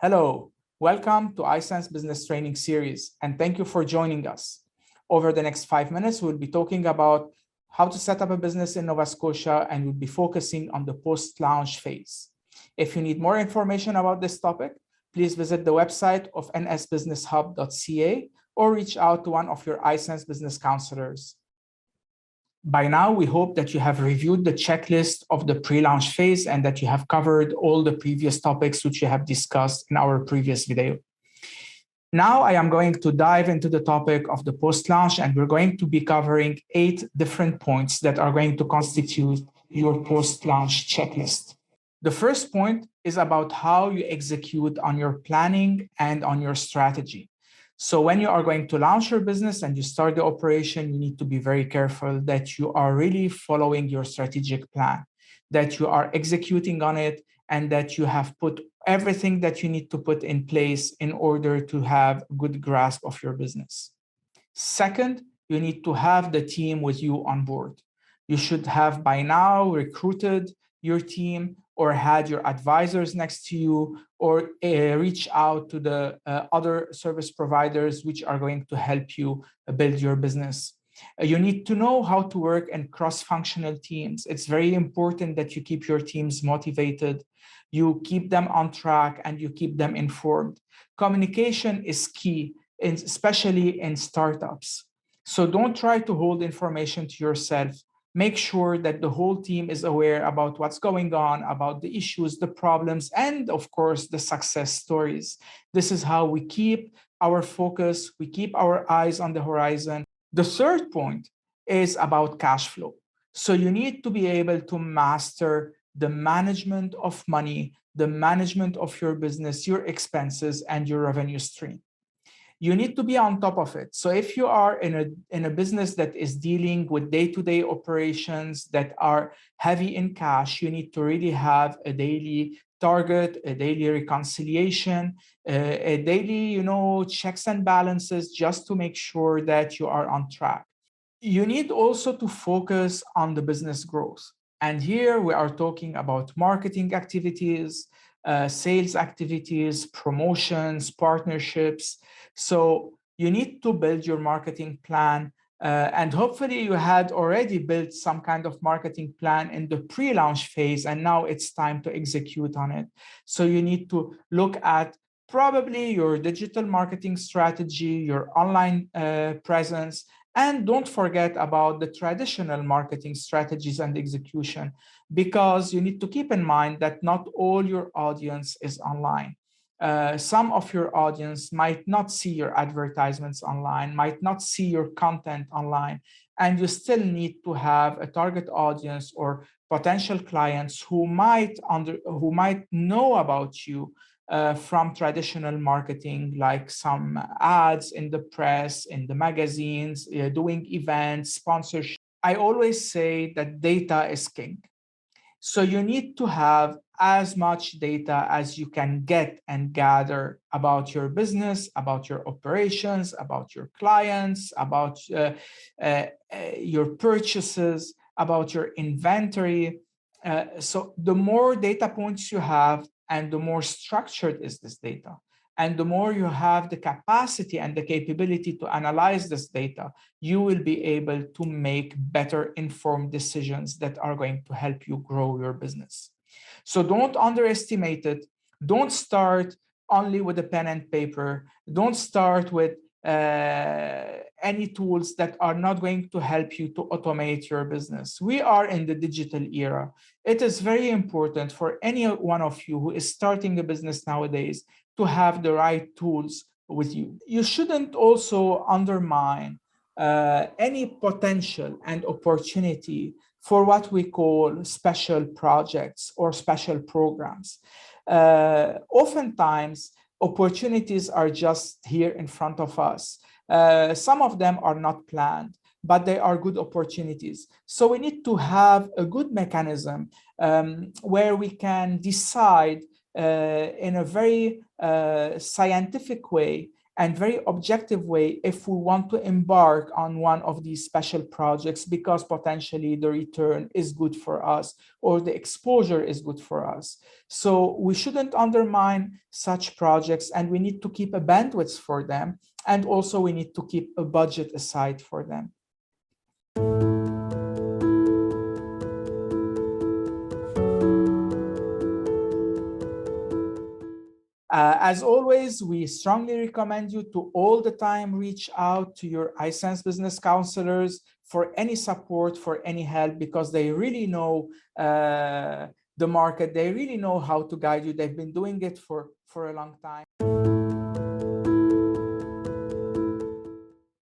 Hello, welcome to iSense Business Training Series, and thank you for joining us. Over the next 5 minutes, we'll be talking about how to set up a business in Nova Scotia, and we'll be focusing on the post-launch phase. If you need more information about this topic, please visit the website of nsbusinesshub.ca or reach out to one of your iSense business counselors. By now, we hope that you have reviewed the checklist of the pre-launch phase and that you have covered all the previous topics which we have discussed in our previous video. Now I am going to dive into the topic of the post-launch, and we're going to be covering 8 different points that are going to constitute your post-launch checklist. The first point is about how you execute on your planning and on your strategy. So when you are going to launch your business and you start the operation, you need to be very careful that you are really following your strategic plan, that you are executing on it, and that you have put everything that you need to put in place in order to have a good grasp of your business. Second, you need to have the team with you on board. You should have by now recruited your team or had your advisors next to you, or reach out to the other service providers which are going to help you build your business. You need to know how to work in cross-functional teams. It's very important that you keep your teams motivated, you keep them on track, and you keep them informed. Communication is key, especially in startups. So don't try to hold information to yourself. Make sure that the whole team is aware about what's going on, about the issues, the problems, and of course, the success stories. This is how we keep our focus, we keep our eyes on the horizon. The third point is about cash flow. So you need to be able to master the management of money, the management of your business, your expenses, and your revenue stream. You need to be on top of it. So if you are in a business that is dealing with day-to-day operations that are heavy in cash, you need to really have a daily target, a daily reconciliation, a daily, checks and balances just to make sure that you are on track. You need also to focus on the business growth. And here we are talking about marketing activities, sales activities, promotions, partnerships. So you need to build your marketing plan. And hopefully you had already built some kind of marketing plan in the pre-launch phase, and now it's time to execute on it. So you need to look at probably your digital marketing strategy, your online presence, and don't forget about the traditional marketing strategies and execution, because you need to keep in mind that not all your audience is online. Some of your audience might not see your advertisements online, might not see your content online, and you still need to have a target audience or potential clients who might know about you from traditional marketing, like some ads in the press, in the magazines, doing events, sponsorship. I always say that data is king. So you need to have as much data as you can get and gather about your business, about your operations, about your clients, about your purchases, about your inventory. So the more data points you have, and the more structured is this data, and the more you have the capacity and the capability to analyze this data, you will be able to make better informed decisions that are going to help you grow your business. So don't underestimate it. Don't start only with a pen and paper. Don't start with any tools that are not going to help you to automate your business. We are in the digital era. It is very important for any one of you who is starting a business nowadays to have the right tools with you. You shouldn't also undermine any potential and opportunity for what we call special projects or special programs. Oftentimes, opportunities are just here in front of us. Some of them are not planned, but they are good opportunities. So we need to have a good mechanism where we can decide in a very scientific way and very objective way if we want to embark on one of these special projects, because potentially the return is good for us or the exposure is good for us. So we shouldn't undermine such projects, and we need to keep a bandwidth for them. And also we need to keep a budget aside for them. As always, we strongly recommend you to all the time reach out to your iSense business counselors for any support, for any help, because they really know the market. They really know how to guide you. They've been doing it for a long time.